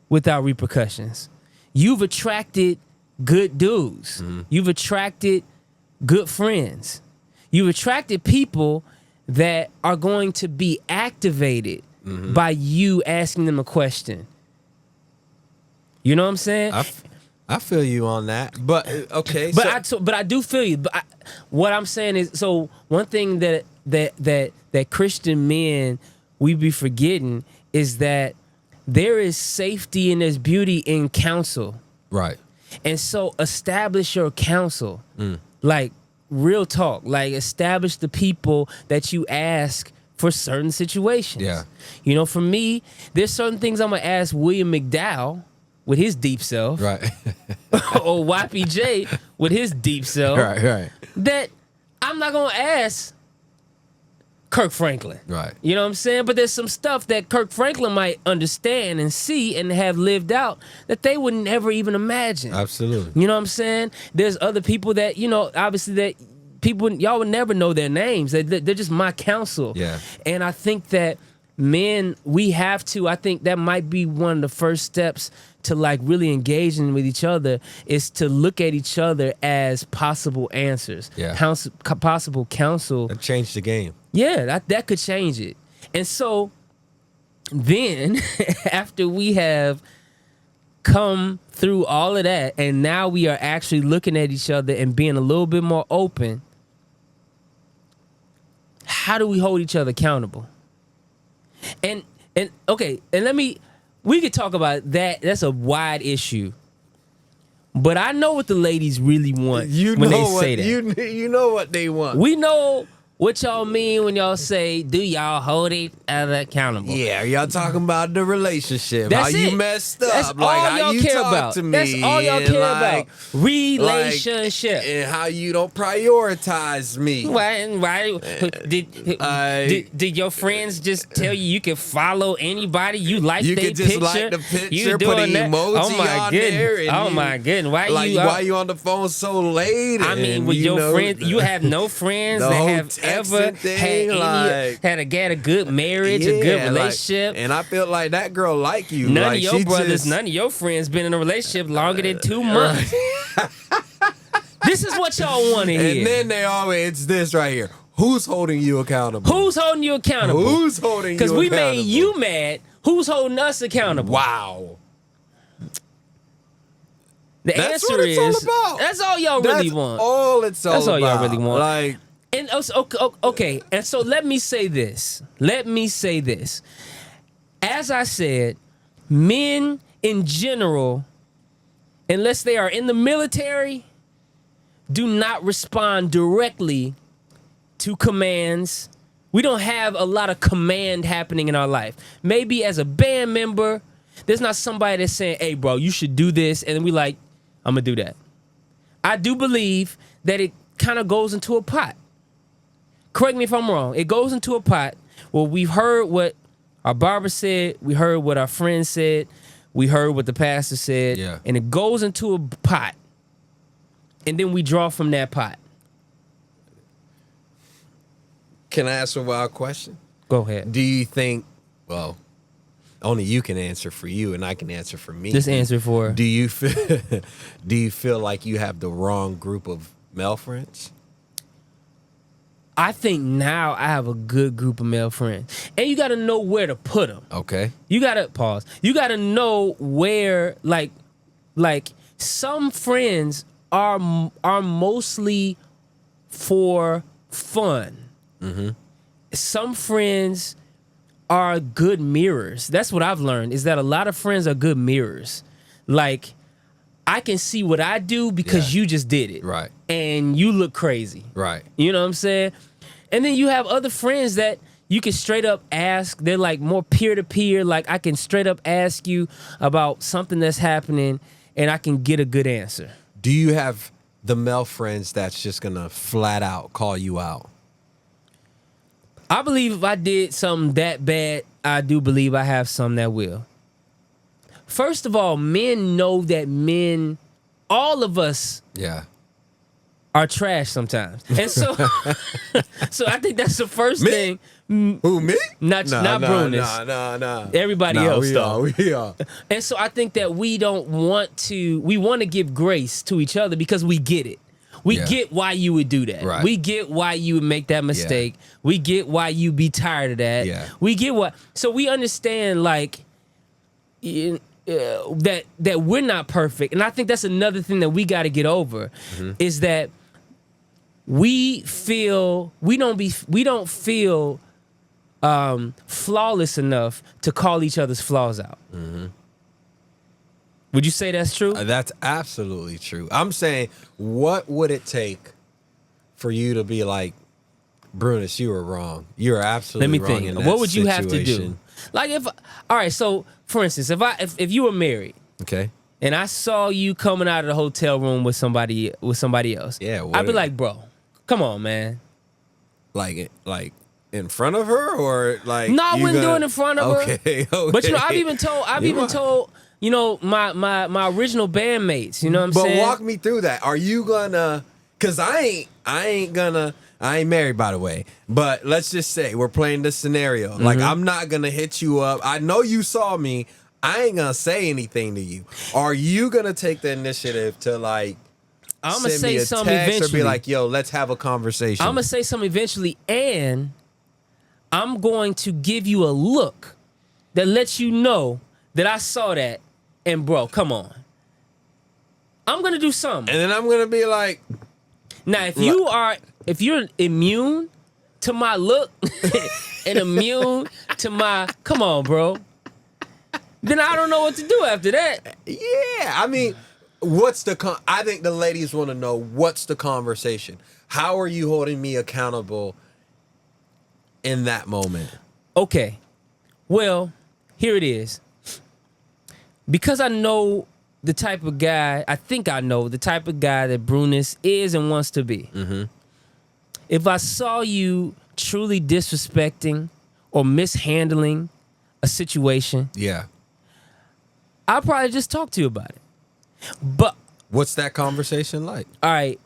without repercussions. You've attracted good dudes. You've attracted good friends. You've attracted people that are going to be activated by you asking them a question. You know what I'm saying? I feel you on that. But okay. But I do feel you. But what I'm saying is, so one thing that Christian men we be forgetting is that there is safety and there's beauty in counsel. Right. And so establish your counsel. Like real talk. Like establish the people that you ask for certain situations. Yeah. For me, there's certain things I'm gonna ask William McDowell with his deep self. Right. Or YPJ with his deep self. Right. That I'm not gonna ask Kirk Franklin. Right. You know what I'm saying? But there's some stuff that Kirk Franklin might understand and see and have lived out that they would never even imagine. Absolutely. You know what I'm saying? There's other people that, obviously that people, y'all would never know their names. They're just my counsel. Yeah. And I think that men, we have to. I think that might be one of the first steps to like really engaging with each other is to look at each other as possible answers, possible counsel. That changed the game. Yeah, that could change it. And so then after we have come through all of that, and now we are actually looking at each other and being a little bit more open, how do we hold each other accountable? And okay, and we could talk about that. That's a wide issue. But I know what the ladies really want when they say that. You know what they want. We know what y'all mean when y'all say, do y'all hold each other accountable? Yeah, y'all talking about the relationship. That's how you it. messed up. That's like all how y'all you care talk about. to me. That's all y'all and care like, about. Relationship. Like, and how you don't prioritize me. Why did your friends just tell you can follow anybody you like? You their could just picture? like the picture, You put an doing that? emoji on there. And Oh my goodness! why you on the phone so late? I mean, with your friends, you have no friends the that whole have ever texting thing, had a good marriage, a good relationship. And I feel like that girl like you. None like, of your she brothers, just, none of your friends been in a relationship longer than 2 months. This is what y'all want to hear. And then it's this right here. Who's holding you accountable? Who's holding you accountable? Who's holding you accountable? Because we made you mad. Who's holding us accountable? Wow. The That's answer what it's is all about. that's all y'all really That's want. all it's all That's all about. y'all really want. Like, And okay, and so let me say this. As I said, men in general, unless they are in the military, do not respond directly to commands. We don't have a lot of command happening in our life. Maybe as a band member, there's not somebody that's saying, hey, bro, you should do this. And then we like, I'm going to do that. I do believe that it kind of goes into a pot. Correct me if I'm wrong. It goes into a pot where we've heard what our barber said, we heard what our friend said, we heard what the pastor said, and it goes into a pot. And then we draw from that pot. can I ask a wild question? Go ahead. Do you think, well, only you can answer for you and I can answer for me. Just answer for. Do you feel like you have the wrong group of male friends? I think now I have a good group of male friends. And you got to know where to put them. Okay. You got to pause. You got to know where, like some friends are mostly for fun. Mm-hmm. Some friends are good mirrors. That's what I've learned, is that a lot of friends are good mirrors. Like, I can see what I do because you just did it. Right. And you look crazy. Right. You know what I'm saying? And then you have other friends that you can straight up ask. They're like more peer-to-peer. Like, I can straight up ask you about something that's happening and I can get a good answer. Do you have the male friends that's just going to flat out call you out? I believe if I did something that bad, I do believe I have some that will. First of all, men know that men, all of us, are trash sometimes. And so so I think that's the first thing. Who, me? Not Brunis. Nah. Everybody else, We are. And so I think that we want to give grace to each other because we get it. We get why you would do that. Right. We get why you would make that mistake. Yeah. We get why you be tired of that. Yeah. We get so we understand like that we're not perfect. And I think that's another thing that we got to get over is that we don't feel flawless enough to call each other's flaws out. Mm-hmm. Would you say that's true? That's absolutely true. I'm saying, what would it take for you to be like, Brunis, you were wrong. You were absolutely wrong. Let me think. What would you have to do? Like all right. So for instance, if you were married, okay, and I saw you coming out of the hotel room with somebody else, I'd be like, bro, come on, man. Like in front of her, or like? No, I wouldn't do it in front of her. Okay. But you know, I've even told. You know, my original bandmates, you know what I'm saying? But walk me through that. Are you gonna, cause I ain't gonna I ain't married, by the way. But let's just say we're playing this scenario. Like, I'm not going to hit you up. I know you saw me. I ain't going to say anything to you. Are you going to take the initiative to, like, I'm gonna send say me a something text eventually. or be like, yo, let's have a conversation? I'm gonna say something eventually, and I'm going to give you a look that lets you know that I saw that, and bro, come on. I'm gonna do something. And then I'm going to be like, Now, if you're immune to my look and immune to my, come on, bro, then I don't know what to do after that. yeah, I mean, I think the ladies want to know, what's the conversation? How are you holding me accountable in that moment? Okay, well, here it is. Because I know the type of guy, I think I know the type of guy that Brunis is and wants to be. Mm-hmm. If I saw you truly disrespecting or mishandling a situation, Yeah. I'll probably just talk to you about it. But What's that conversation like? all right,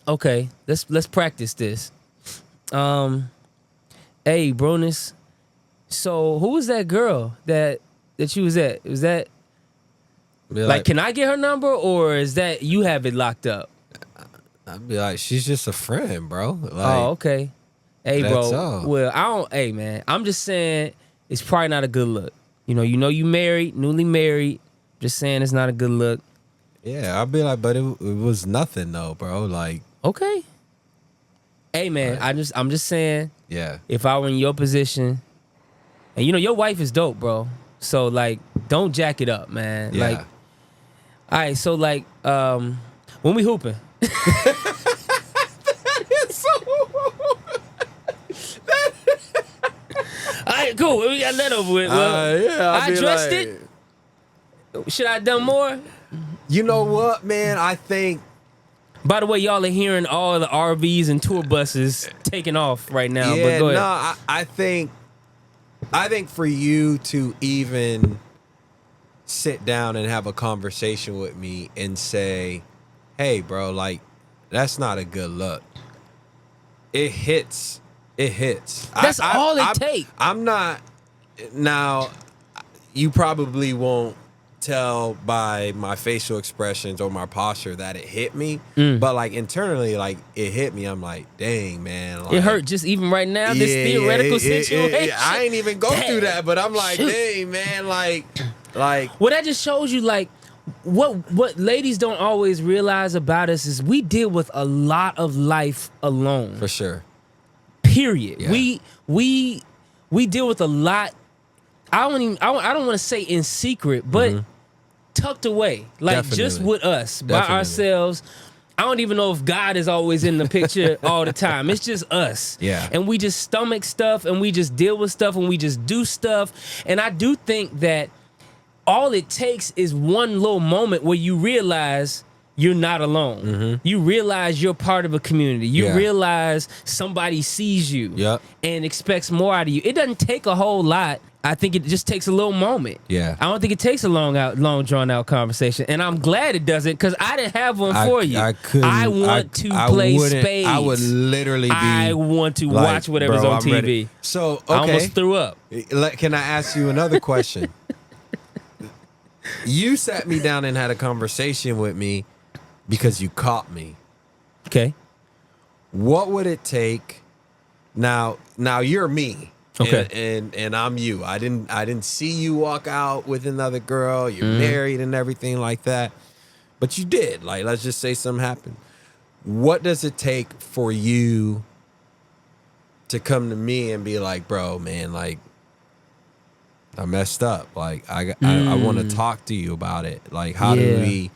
okay, let's practice this. Hey, Brunis, so who was that girl that you was at? Was that Be like, can I get her number, or is that you have it locked up? I'd be like, she's just a friend, bro. Like, Oh, okay. Hey, that's bro. all. Well, I don't. Hey, man. I'm just saying it's probably not a good look. You know, you married, newly married. Just saying it's not a good look. Yeah, I'd be like, but it was nothing though, bro. Like, Okay. Hey, man. Right. I'm just saying, yeah, if I were in your position, and your wife is dope, bro. So like, don't jack it up, man. yeah. Like, all right. So like, when we hooping. All right, cool. We got that over with. Well, yeah, I addressed it. Should I have done more? You know what, man? I think, By the way, y'all are hearing all the RVs and tour buses taking off right now. yeah, But go ahead. no, I think for you to even sit down and have a conversation with me and say, hey, bro, like, that's not a good look. It hits. It hits. That's all it takes. I'm not. Now, you probably won't tell by my facial expressions or my posture that it hit me. But, like, internally, like, it hit me. I'm like, dang, man. Like, It hurt just even right now, this theoretical situation. I ain't even go through Dang. that, but I'm like, Shoot. dang, man. Like. Well, that just shows you, like, what ladies don't always realize about us is we deal with a lot of life alone. For sure. Period. Yeah. We deal with a lot. I don't want to say in secret, but tucked away, like just Definitely. with us by Definitely. ourselves. I don't even know if God is always in the picture all the time. It's just us. Yeah. And we just stomach stuff, and we just deal with stuff, and we just do stuff. And I do think that all it takes is one little moment where you realize you're not alone. You realize you're part of a community. You Yeah. realize somebody sees you Yep. and expects more out of you. It doesn't take a whole lot. I think it just takes a little moment. Yeah. I don't think it takes a long drawn out conversation. And I'm glad it doesn't, because I didn't have one for you. I couldn't. I want to I play wouldn't- spades. I would literally be. I want to like, watch whatever's bro, on I'm TV. ready. So, okay. I almost threw up. Can I ask you another question? You sat me down and had a conversation with me because you caught me. Okay. What would it take? Now you're me. Okay. And I'm you. I didn't see you walk out with another girl. You're married and everything like that. But you did. Like, let's just say something happened. What does it take for you to come to me and be like, bro, man, like, I messed up. Like, I want to talk to you about it. Like, how do Yeah. we?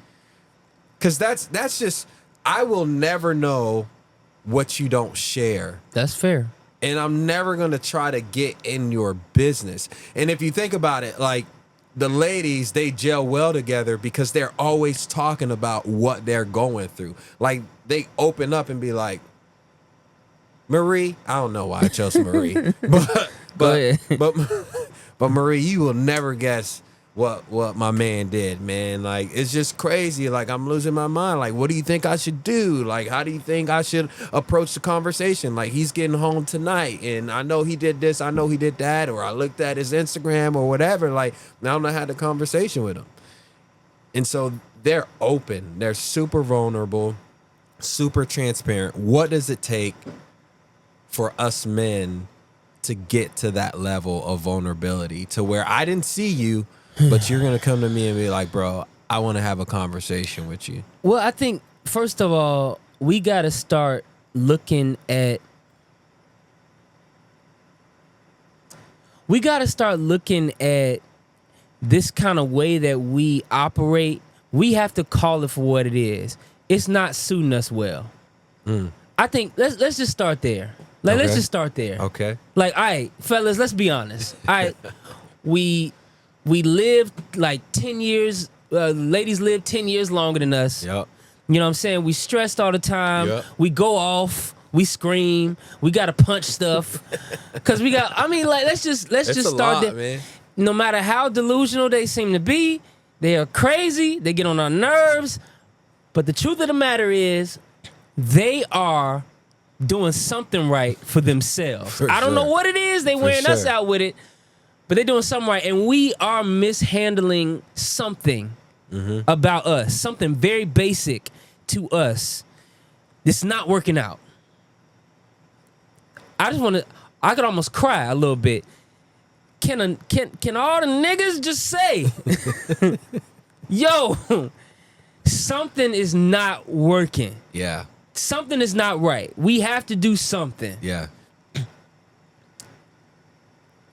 Because that's just, I will never know what you don't share. That's fair. And I'm never going to try to get in your business. And if you think about it, like, the ladies, they gel well together because they're always talking about what they're going through. Like, they open up and be like, Marie, I don't know why I chose Marie, Go ahead. but Marie, you will never guess what my man did, man. Like, it's just crazy. Like, I'm losing my mind. Like, what do you think I should do? Like, how do you think I should approach the conversation? Like, he's getting home tonight, and I know he did this, I know he did that, or I looked at his Instagram or whatever. Like, now I had a conversation with him. And so they're open. They're super vulnerable, super transparent. What does it take for us men to get to that level of vulnerability, to where I didn't see you, but you're going to come to me and be like, bro, I want to have a conversation with you? Well, I think, first of all, we got to start looking at this kind of way that we operate. We have to call it for what it is. It's not suiting us well. I think let's just start there. Like, let's Okay. just start there. Okay. Like, all right, fellas, let's be honest. All right, we lived like 10 years. Ladies live 10 years longer than us. Yep. You know what I'm saying? We stressed all the time. Yep. We go off. We scream. We gotta punch stuff. Cause we got. I mean, like, let's just It's start a lot, there. man. No matter how delusional they seem to be, they are crazy. They get on our nerves. But the truth of the matter is, they are doing something right for themselves. For I don't know sure. what it is. They wearing us sure. out with it, but they're doing something right, and we are mishandling something about us, something very basic to us. It's not working out. I could almost cry a little bit. Can all the niggas just say, yo, something is not working. Yeah. Something is not right. We have to do something. Yeah.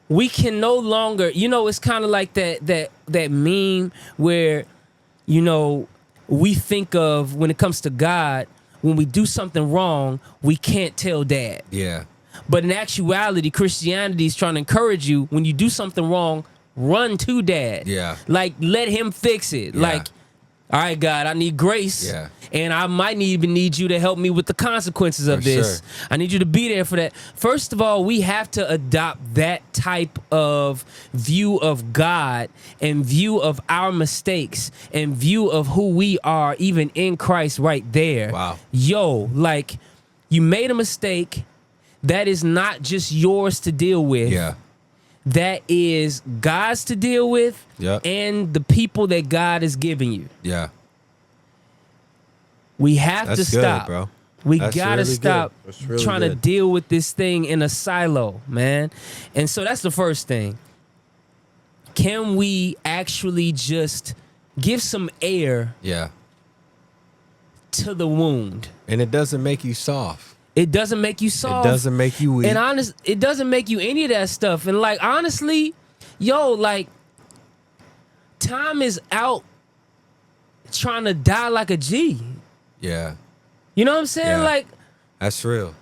We can no longer, it's kind of like that meme where, we think of, when it comes to God, when we do something wrong, we can't tell dad. Yeah. But in actuality, Christianity is trying to encourage you, when you do something wrong, run to dad. Yeah. Like, let him fix it. Yeah. Like, all right, God, I need grace. Yeah. And I might even need you to help me with the consequences of For this. sure. I need you to be there for that. First of all, we have to adopt that type of view of God and view of our mistakes and view of who we are, even in Christ, right there. Wow. Yo, like, you made a mistake. That is not just yours to deal with. Yeah. That is God's to deal with, Yep. and the people that God is giving you. Yeah. We have That's to good, stop. bro. We That's gotta really stop good. That's really trying to good. deal with this thing in a silo, man. And so that's the first thing. Can we actually just give some air Yeah. to the wound? And it doesn't make you soft. It doesn't make you It soft. doesn't make you weak. And it doesn't make you any of that stuff. And like, honestly, like, time is out trying to die like a G. Yeah. You know what I'm saying? Yeah. Like, That's real.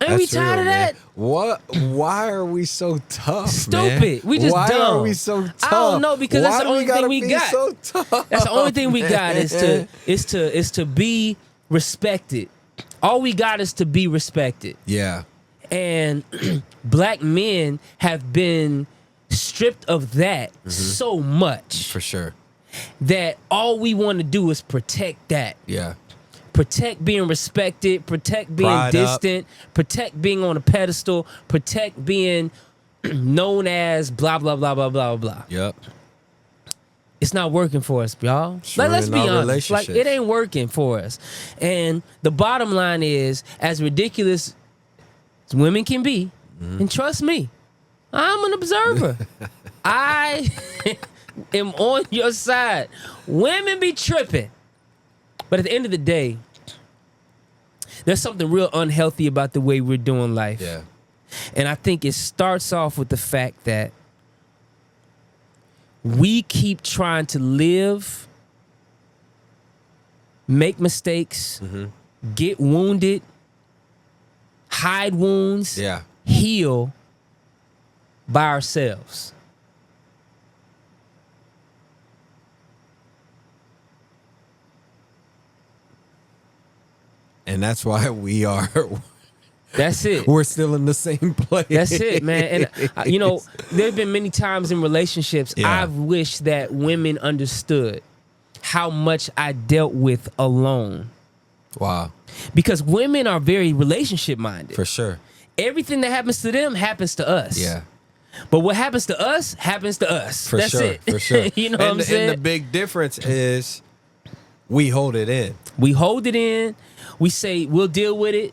ain't we That's tired real, of man. that? What? Why are we so tough, Stupid. man? We just Why dumb. are we so tough? I don't know, because that's Why the do only thing gotta we be got. So tough? That's the only thing we got man? is to be respected. All we got is to be respected. Yeah. And black men have been stripped of that so much For sure. that all we want to do is protect that. Yeah. Protect being respected, protect being Pride up. distant, protect being on a pedestal, protect being known as blah, blah, blah, blah, blah, blah. Yep. It's not working for us, y'all. Sure, Let's in be our honest. Like, relationships. it ain't working for us. And the bottom line is, as ridiculous as women can be, and trust me, I'm an observer. I am on your side. Women be tripping. But at the end of the day, there's something real unhealthy about the way we're doing life. Yeah. And I think it starts off with the fact that we keep trying to live, make mistakes, get wounded, hide wounds, Yeah. heal by ourselves. And that's why we are That's it. We're still in the same place. That's it, man. And there have been many times in relationships I've wished that women understood how much I dealt with alone. Wow. Because women are very relationship minded. For sure. Everything that happens to them happens to us. Yeah. But what happens to us happens to us. For That's sure. it. For sure. You know what I'm saying? And the big difference is we hold it in. We hold it in. We say we'll deal with it.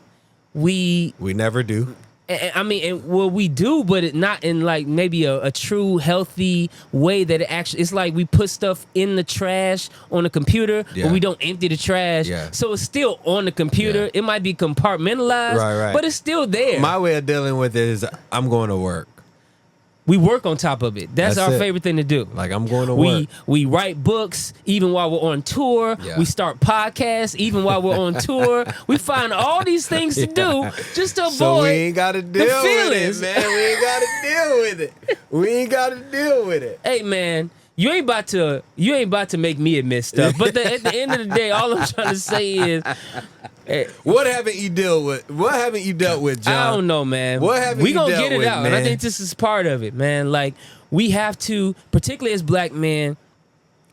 We never do. We do, but it not in like maybe a true healthy way that it actually. It's like we put stuff in the trash on the computer, but we don't empty the trash. Yeah. So it's still on the computer. Yeah. It might be compartmentalized, Right. but it's still there. My way of dealing with it is I'm going to work. We work on top of it. That's our it. favorite thing to do. Like, I'm going to work. We write books even while we're on tour. Yeah. We start podcasts even while we're on tour. We find all these things to do just to avoid So we ain't got to deal with feelings. it, man. We ain't got to deal with it. We ain't got to deal with it. Hey, man, you ain't about to make me admit stuff. But at the end of the day, all I'm trying to say is, What haven't you dealt with? What haven't you dealt with, John? I don't know, man. What haven't we you gonna dealt get it with, out, and I man? think this is part of it, man. Like we have to, particularly as black men,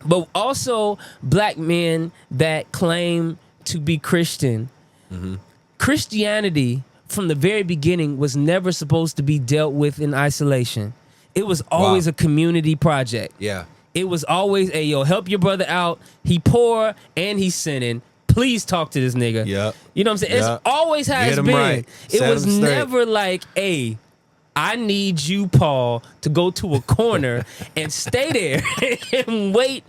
but also black men that claim to be Christian. Mm-hmm. Christianity, from the very beginning, was never supposed to be dealt with in isolation. It was always a community project. Yeah. It was always, hey, yo, help your brother out. He poor and he's sinning. Please talk to this nigga. Yep. You know what I'm saying? Yep. It's always how Get it's him been. right. It Set was him straight. never like, hey, I need you, Paul, to go to a corner and stay there and wait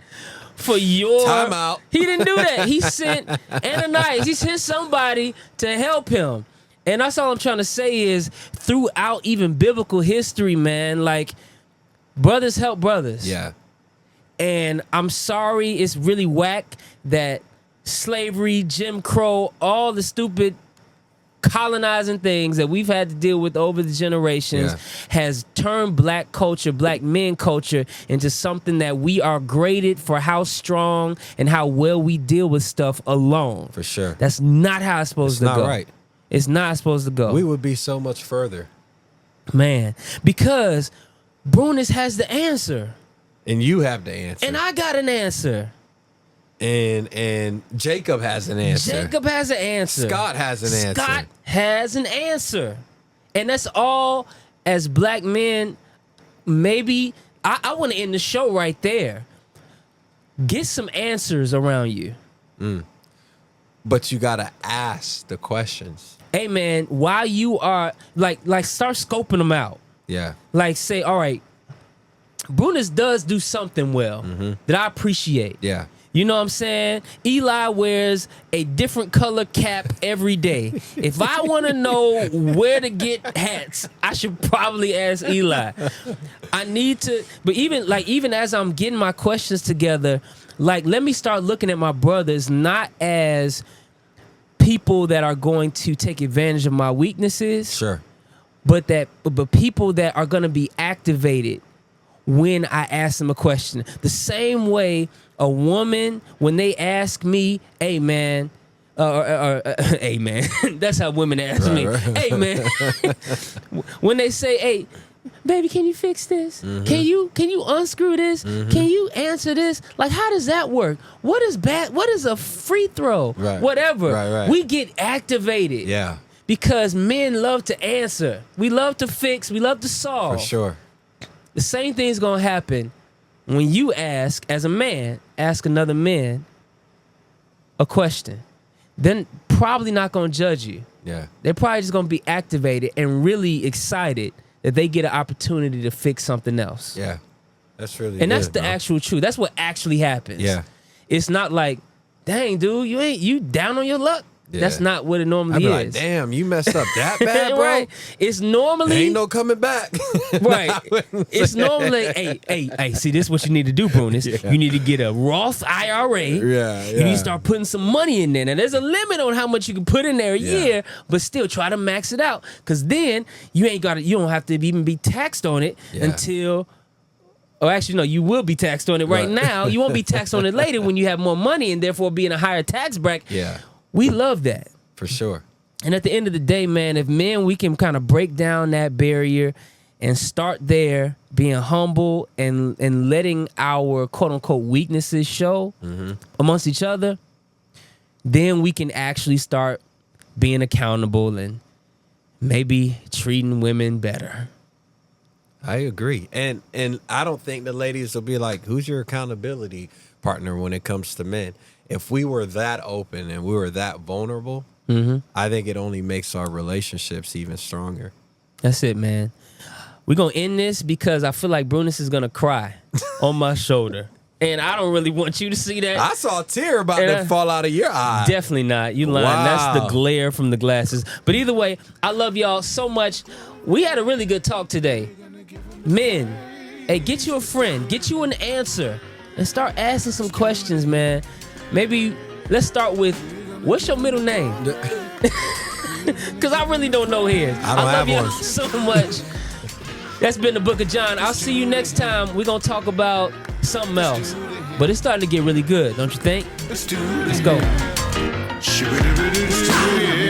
for your Time out. He didn't do that. He sent Ananias. He sent somebody to help him. And that's all I'm trying to say is throughout even biblical history, man, like brothers help brothers. Yeah. And I'm sorry, it's really whack that slavery, Jim Crow, all the stupid colonizing things that we've had to deal with over the generations has turned black culture, black men culture into something that we are graded for how strong and how well we deal with stuff alone. For sure. That's not how it's supposed to It's go. not right. It's not supposed to go. We would be so much further. Man, because Brunis has the answer. And you have the answer. And I got an answer. And Jacob has an answer. Jacob has an answer. Scott has an answer. Scott has an answer. And that's all as black men. Maybe I want to end the show right there. Get some answers around you. But you gotta ask the questions. Hey man, while you are like start scoping them out. Yeah. Like say, all right, Brunis does do something well that I appreciate. Yeah. You know what I'm saying? Eli wears a different color cap every day. If I want to know where to get hats, I should probably ask Eli. I need to, but even as I'm getting my questions together, like let me start looking at my brothers not as people that are going to take advantage of my weaknesses, Sure. but people that are going to be activated when I ask them a question. The same way a woman, when they ask me, hey man, hey man, that's how women ask me. Right. Hey man, when they say, hey, baby, can you fix this? Can you unscrew this? Can you answer this? Like, how does that work? What is bad? What is a free throw? Right. Whatever. Right. We get activated. Yeah. Because men love to answer. We love to fix. We love to solve. For sure. The same thing's gonna happen when you ask, as a man, ask another man a question. Then probably not gonna judge you. Yeah. They're probably just gonna be activated and really excited that they get an opportunity to fix something else. Yeah. That's really And that's good, the bro. actual truth. That's what actually happens. Yeah. It's not like, dang, dude, you down on your luck. Yeah. That's not what it I'd normally be is. like, damn, you messed up that bad, bro? Right. It's normally Ain't no coming back. right. It's normally, hey, see, this is what you need to do, Brunis. Yeah. You need to get a Roth IRA. Yeah, You need yeah. to start putting some money in there. Now, there's a limit on how much you can put in there a year, but still try to max it out. Because then you don't have to even be taxed on it until. Oh, actually, no, you will be taxed on it right now. You won't be taxed on it later when you have more money and therefore be in a higher tax bracket. Yeah. We love that. For sure. And at the end of the day, man, if men, we can kind of break down that barrier and start there, being humble and letting our quote unquote weaknesses show amongst each other, then we can actually start being accountable and maybe treating women better. I agree. And I don't think the ladies will be like, who's your accountability partner when it comes to men? If we were that open and we were that vulnerable, I think it only makes our relationships even stronger. That's it, man. We're going to end this because I feel like Brunis is going to cry on my shoulder. And I don't really want you to see that. I saw a tear about to fall out of your eye. Definitely not. You lying. Wow. That's the glare from the glasses. But either way, I love y'all so much. We had a really good talk today. Men, hey, get you a friend. Get you an answer. And start asking some questions, man. Maybe let's start with, what's your middle name? Because I really don't know his. I don't love have y'all one. so much. That's been the Book of Jon. I'll see you next time. We're going to talk about something else. But it's starting to get really good, don't you think? Let's do it. Let's go. Let's do it.